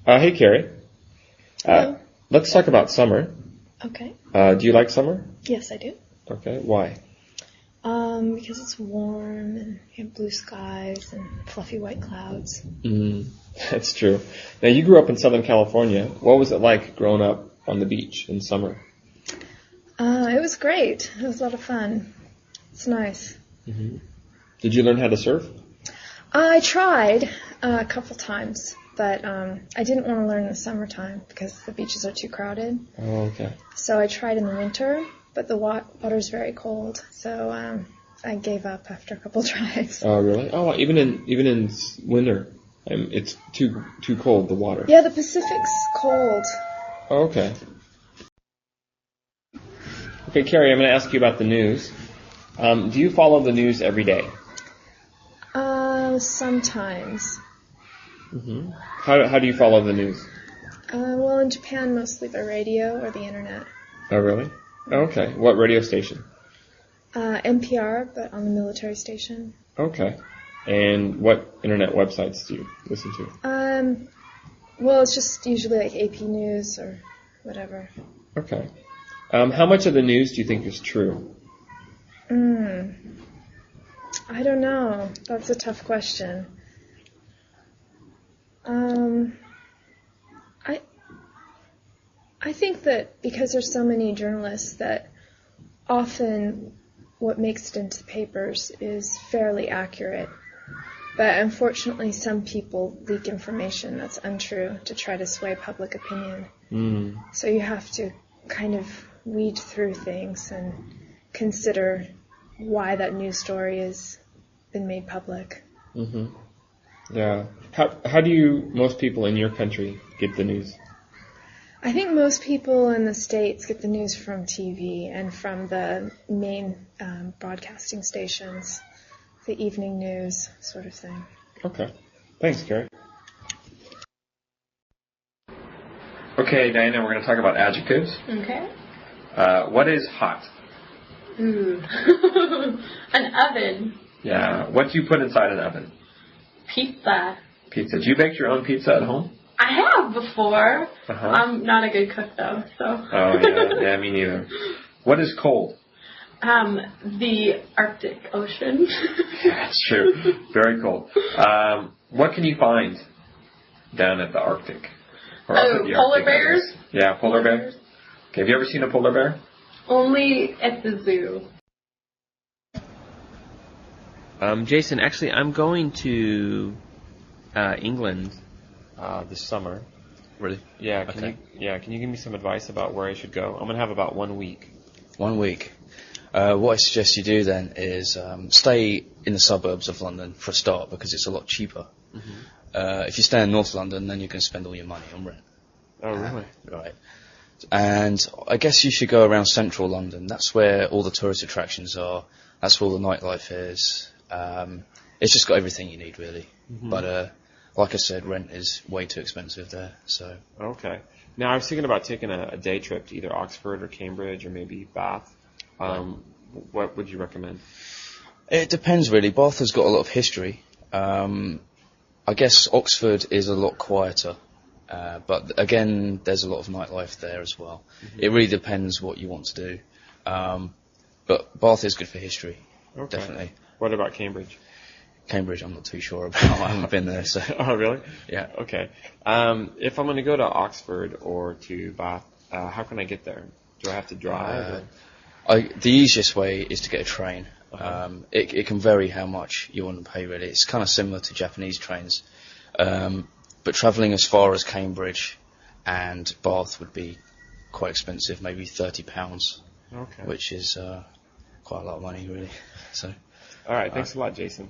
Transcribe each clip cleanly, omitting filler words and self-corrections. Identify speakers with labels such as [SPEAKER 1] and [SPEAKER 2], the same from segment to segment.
[SPEAKER 1] Hey, Kerri.
[SPEAKER 2] Hello.
[SPEAKER 1] Let's talk about summer.
[SPEAKER 2] Okay.
[SPEAKER 1] Do you like summer?
[SPEAKER 2] Yes, I do.
[SPEAKER 1] Okay. Why?
[SPEAKER 2] Because it's warm and you have blue skies and fluffy white clouds.
[SPEAKER 1] That's true. Now, you grew up in Southern California. What was it like growing up on the beach in summer?
[SPEAKER 2] It was great. It was a lot of fun. It's nice.
[SPEAKER 1] Did you learn how to surf?
[SPEAKER 2] I tried a couple times, but I didn't want to learn in the summertime because the beaches are too crowded.
[SPEAKER 1] Oh, okay.
[SPEAKER 2] So I tried in the winter, but the water's very cold. So I gave up after a couple tries.
[SPEAKER 1] Oh, really? Oh, even in winter, it's too cold, the water.
[SPEAKER 2] Yeah, the Pacific's cold.
[SPEAKER 1] Oh, okay. Okay, Kerri, I'm going to ask you about the news. Do you follow the news every day?
[SPEAKER 2] Sometimes.
[SPEAKER 1] How do you follow the news?
[SPEAKER 2] Well, in Japan, mostly by radio or the internet.
[SPEAKER 1] Oh, really? Oh, okay. What radio station?
[SPEAKER 2] NPR, but on the military station.
[SPEAKER 1] Okay. And what internet websites do you listen to?
[SPEAKER 2] Well, it's just usually like AP News or whatever.
[SPEAKER 1] Okay. How much of the news do you think is true?
[SPEAKER 2] I don't know. That's a tough question. I think that because there's so many journalists that often what makes it into the papers is fairly accurate. But unfortunately, some people leak information that's untrue to try to sway public opinion. So you have to kind of weed through things and consider why that news story has been made public.
[SPEAKER 1] Yeah. How do most people in your country get the news?
[SPEAKER 2] I think most people in the States get the news from TV and from the main broadcasting stations, the evening news sort of thing.
[SPEAKER 1] Okay. Thanks, Kerri. Okay, Diana, we're going to talk about adjectives.
[SPEAKER 3] Okay.
[SPEAKER 1] What is hot?
[SPEAKER 3] Ooh. An oven.
[SPEAKER 1] Yeah. What do you put inside an oven?
[SPEAKER 3] Pizza.
[SPEAKER 1] Pizza. Do you bake your own pizza at home?
[SPEAKER 3] I have before.
[SPEAKER 1] Uh-huh.
[SPEAKER 3] I'm not a good cook though, so.
[SPEAKER 1] Oh, yeah. Yeah, me neither. What is cold?
[SPEAKER 3] The Arctic Ocean.
[SPEAKER 1] Yeah, that's true. Very cold. What can you find down at the Arctic? Or up at the
[SPEAKER 3] polar
[SPEAKER 1] Arctic,
[SPEAKER 3] bears?
[SPEAKER 1] Yeah, polar bears. Okay, have you ever seen a polar bear?
[SPEAKER 3] Only at the zoo.
[SPEAKER 1] Jason, actually, I'm going to England this summer.
[SPEAKER 4] Really?
[SPEAKER 1] Yeah. Can you give me some advice about where I should go? I'm going to have about 1 week.
[SPEAKER 4] 1 week. What I suggest you do then is stay in the suburbs of London for a start because it's a lot cheaper. If you stay in North London, then you can spend all your money on rent.
[SPEAKER 1] Oh, really?
[SPEAKER 4] Right. And I guess you should go around central London. That's where all the tourist attractions are. That's where all the nightlife is. It's just got everything you need, really. But like I said, rent is way too expensive there. So.
[SPEAKER 1] Okay. Now, I was thinking about taking a day trip to either Oxford or Cambridge or maybe Bath. What would you recommend?
[SPEAKER 4] It depends, really. Bath has got a lot of history. I guess Oxford is a lot quieter. But again, there's a lot of nightlife there as well. It really depends what you want to do. But Bath is good for history, definitely.
[SPEAKER 1] What about Cambridge?
[SPEAKER 4] Cambridge, I'm not too sure about. I haven't been there. So.
[SPEAKER 1] Oh, really?
[SPEAKER 4] Yeah.
[SPEAKER 1] Okay. If I'm going to go to Oxford or to Bath, how can I get there? Do I have to drive?
[SPEAKER 4] The easiest way is to get a train. It can vary how much you want to pay, really. It's kind of similar to Japanese trains. But travelling as far as Cambridge and Bath would be quite expensive, maybe £30, which is quite a lot of money, really. So.
[SPEAKER 1] All right, thanks a lot, Jason.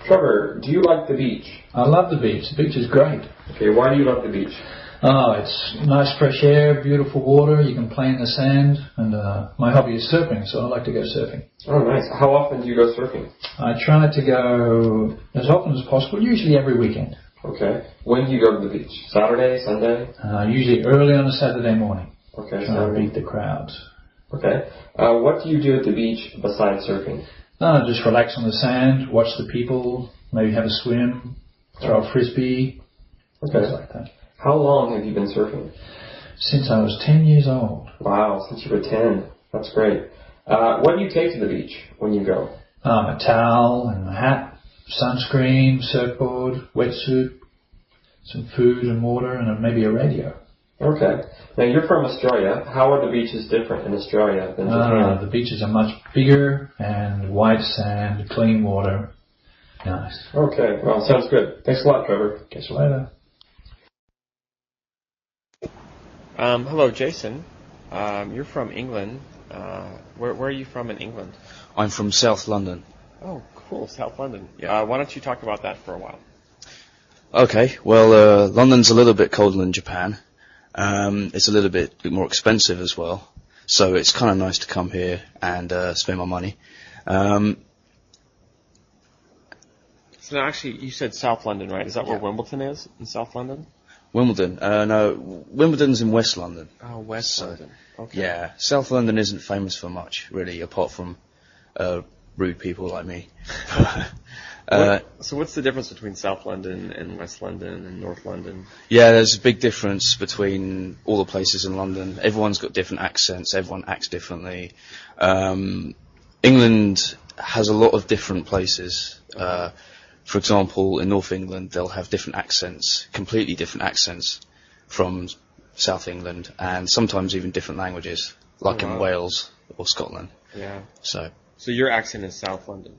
[SPEAKER 1] Trevor, do you like the beach?
[SPEAKER 5] I love the beach. The beach is great.
[SPEAKER 1] Okay, why do you love the beach?
[SPEAKER 5] Oh, it's nice fresh air, beautiful water. You can play in the sand. And my hobby is surfing, so I like to go surfing.
[SPEAKER 1] Oh, nice. How often do you go surfing?
[SPEAKER 5] I try to go as often as possible, usually every weekend.
[SPEAKER 1] Okay. When do you go to the beach? Saturday, Sunday?
[SPEAKER 5] Usually early on a Saturday morning.
[SPEAKER 1] Okay.
[SPEAKER 5] Trying to beat the crowds.
[SPEAKER 1] Okay. What do you do at the beach besides surfing?
[SPEAKER 5] Just relax on the sand, watch the people, maybe have a swim, throw a frisbee, things
[SPEAKER 6] Okay.
[SPEAKER 5] like that.
[SPEAKER 6] How long have you been surfing?
[SPEAKER 5] Since I was 10 years old.
[SPEAKER 6] Wow, since you were 10. That's great. What do you take to the beach when you go?
[SPEAKER 5] A towel and a hat, sunscreen, surfboard, wetsuit, some food and water, and maybe a radio.
[SPEAKER 6] Okay. Now you're from Australia. How are the beaches different in Australia than Japan?
[SPEAKER 5] The beaches are much bigger and white sand, clean water. Nice.
[SPEAKER 6] Okay, well, sounds good. Thanks a lot, Trevor.
[SPEAKER 5] Catch you later.
[SPEAKER 1] Hello, Jason. You're from England. Where are you from in England?
[SPEAKER 4] I'm from South London.
[SPEAKER 1] Oh, cool, South London.
[SPEAKER 4] Yeah.
[SPEAKER 1] Why don't you talk about that for a while?
[SPEAKER 4] Okay, well, London's a little bit colder than Japan. It's a little bit more expensive as well. So it's kind of nice to come here and spend my money.
[SPEAKER 1] So now, actually, you said South London, right? Is that where Wimbledon is, in South London?
[SPEAKER 4] Wimbledon? No, Wimbledon's in West London.
[SPEAKER 1] Oh, West London. Okay.
[SPEAKER 4] Yeah, South London isn't famous for much, really, apart from rude people like me.
[SPEAKER 1] So what's the difference between South London and West London and North London?
[SPEAKER 4] Yeah, there's a big difference between all the places in London. Everyone's got different accents. Everyone acts differently. England has a lot of different places. For example, in North England, they'll have different accents, completely different accents from South England, and sometimes even different languages, like in Wales or Scotland.
[SPEAKER 1] Yeah.
[SPEAKER 4] So
[SPEAKER 1] your accent is South London?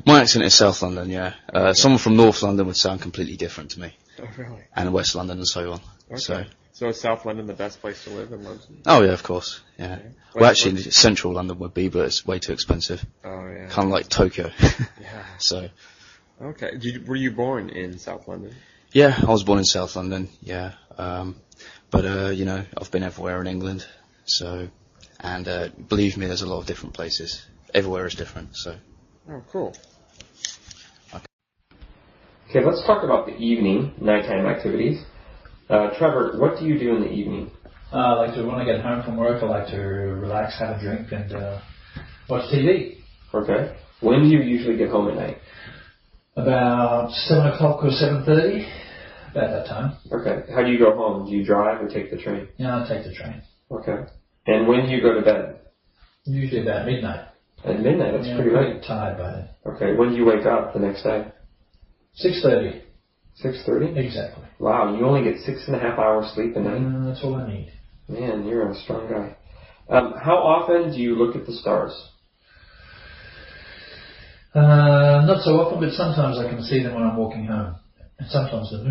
[SPEAKER 4] my accent is South London, yeah. Someone from North London would sound completely different to me.
[SPEAKER 1] Oh, really?
[SPEAKER 4] And West London and so on.
[SPEAKER 1] Okay. So is South London the best place to live in London?
[SPEAKER 4] Oh, yeah, of course, yeah.
[SPEAKER 1] Okay.
[SPEAKER 4] Well, actually, Central London would be, but it's way too expensive.
[SPEAKER 1] Oh, yeah.
[SPEAKER 4] Kind of like Tokyo.
[SPEAKER 1] Yeah.
[SPEAKER 4] So,
[SPEAKER 1] Okay. Were you born in South London?
[SPEAKER 4] yeah, I was born in South London, yeah. But I've been everywhere in England, so, and believe me, there's a lot of different places. Everywhere is different, so.
[SPEAKER 1] Oh, cool.
[SPEAKER 6] Okay, let's talk about the evening, nighttime activities. Trevor, what do you do in the evening?
[SPEAKER 5] I like to, when I get home from work, I like to relax, have a drink, and watch TV.
[SPEAKER 6] Okay. When do you usually get home at night?
[SPEAKER 5] About 7 o'clock or 7:30, about that time.
[SPEAKER 6] Okay. How do you go home? Do you drive or take the train?
[SPEAKER 5] Yeah, I'll take the train.
[SPEAKER 6] Okay. And when do you go to bed?
[SPEAKER 5] Usually about midnight.
[SPEAKER 6] At midnight, that's
[SPEAKER 5] Yeah,
[SPEAKER 6] pretty
[SPEAKER 5] I'm
[SPEAKER 6] late.
[SPEAKER 5] pretty tired by then.
[SPEAKER 6] Okay. When do you wake up the next day?
[SPEAKER 5] 6:30.
[SPEAKER 6] 6:30?
[SPEAKER 5] Exactly.
[SPEAKER 6] Wow, you only get 6.5 hours sleep a night?
[SPEAKER 5] That's all I need.
[SPEAKER 6] Man, you're a strong guy. How often do you look at the stars?
[SPEAKER 5] Not so often, but sometimes I can see them when I'm walking home. And sometimes the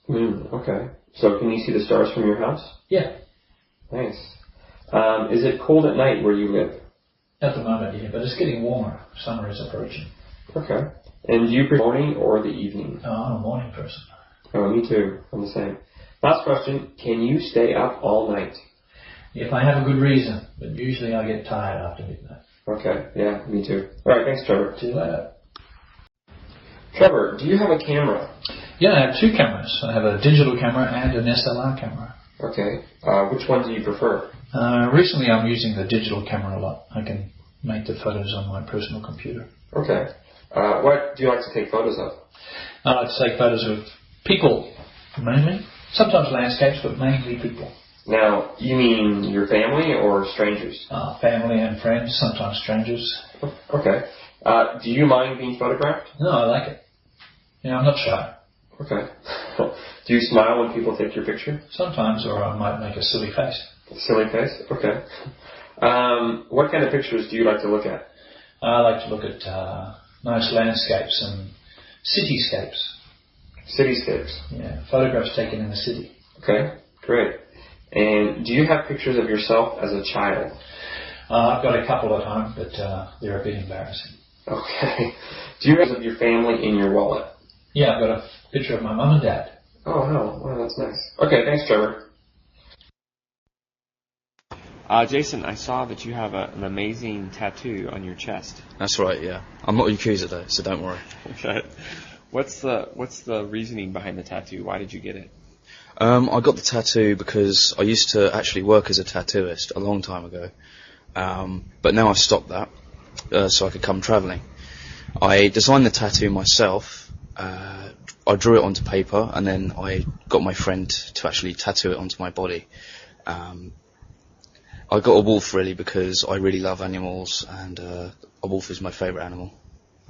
[SPEAKER 5] moon.
[SPEAKER 6] Okay. So can you see the stars from your house?
[SPEAKER 5] Yeah,
[SPEAKER 6] Nice. Is it cold at night where you live?
[SPEAKER 5] at the moment, yeah, but it's getting warmer. Summer is approaching.
[SPEAKER 6] Okay. And do you prefer morning or the evening?
[SPEAKER 5] I'm a morning person.
[SPEAKER 6] Oh, me too. I'm the same. Last question. Can you stay up all night?
[SPEAKER 5] If I have a good reason, but usually I get tired after midnight.
[SPEAKER 6] Okay. Yeah, me too. All right. Thanks, Trevor.
[SPEAKER 5] See you later.
[SPEAKER 6] Trevor, do you have a camera?
[SPEAKER 5] Yeah, I have two cameras. I have a digital camera and an SLR camera.
[SPEAKER 6] Okay. Which one do you prefer?
[SPEAKER 5] Recently I'm using the digital camera a lot. I can make the photos on my personal computer.
[SPEAKER 6] Okay. What do you like to take photos of?
[SPEAKER 5] I like to take photos of people, mainly. Sometimes landscapes, but mainly people.
[SPEAKER 6] Now, you mean your family or strangers?
[SPEAKER 5] Family and friends, sometimes strangers.
[SPEAKER 6] Okay. Do you mind being photographed?
[SPEAKER 5] No, I like it. Yeah, I'm not shy.
[SPEAKER 6] Okay. Do you smile when people take your picture?
[SPEAKER 5] Sometimes, or I might make a silly face.
[SPEAKER 6] Silly face? Okay. What kind of pictures do you like to look at?
[SPEAKER 5] I like to look at nice landscapes and cityscapes.
[SPEAKER 6] Cityscapes.
[SPEAKER 5] Yeah, photographs taken in the city.
[SPEAKER 6] Okay, great. And do you have pictures of yourself as a child?
[SPEAKER 5] I've got a couple at home, but they're a bit embarrassing.
[SPEAKER 6] Okay. Do you have pictures of your family in your wallet?
[SPEAKER 5] Yeah, I've got a picture of my mum and dad.
[SPEAKER 6] Oh, no. Wow, that's nice. Okay, thanks, Trevor.
[SPEAKER 1] Jason, I saw that you have an amazing tattoo on your chest.
[SPEAKER 4] That's right, yeah. I'm not Yakuza though, so don't worry.
[SPEAKER 1] Okay. What's the reasoning behind the tattoo? Why did you get it?
[SPEAKER 4] I got the tattoo because I used to actually work as a tattooist a long time ago. But now I've stopped that, so I could come travelling. I designed the tattoo myself, I drew it onto paper, and then I got my friend to actually tattoo it onto my body. I got a wolf really because I really love animals, and a wolf is my favourite animal.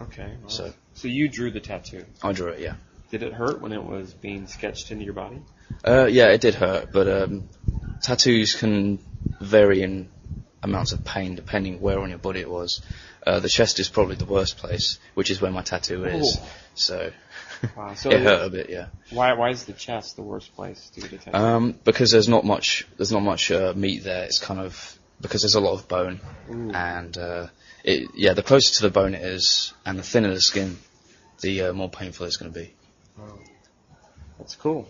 [SPEAKER 1] Okay. Well,
[SPEAKER 4] So
[SPEAKER 1] you drew the tattoo.
[SPEAKER 4] I drew it, yeah.
[SPEAKER 1] Did it hurt when it was being sketched into your body?
[SPEAKER 4] Yeah, it did hurt, but tattoos can vary in amounts of pain depending where on your body it was. The chest is probably the worst place, which is where my tattoo is.
[SPEAKER 1] Oh.
[SPEAKER 4] So,
[SPEAKER 1] Wow. So
[SPEAKER 4] it hurt a bit, yeah.
[SPEAKER 1] Why is the chest the worst place to get a tattoo?
[SPEAKER 4] Because there's not much meat there. It's kind of because there's a lot of bone,
[SPEAKER 1] Ooh.
[SPEAKER 4] and the closer to the bone it is, and the thinner the skin, the more painful it's going to be.
[SPEAKER 1] Wow. That's cool.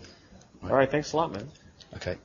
[SPEAKER 1] All right. Thanks a lot, man.
[SPEAKER 4] Okay.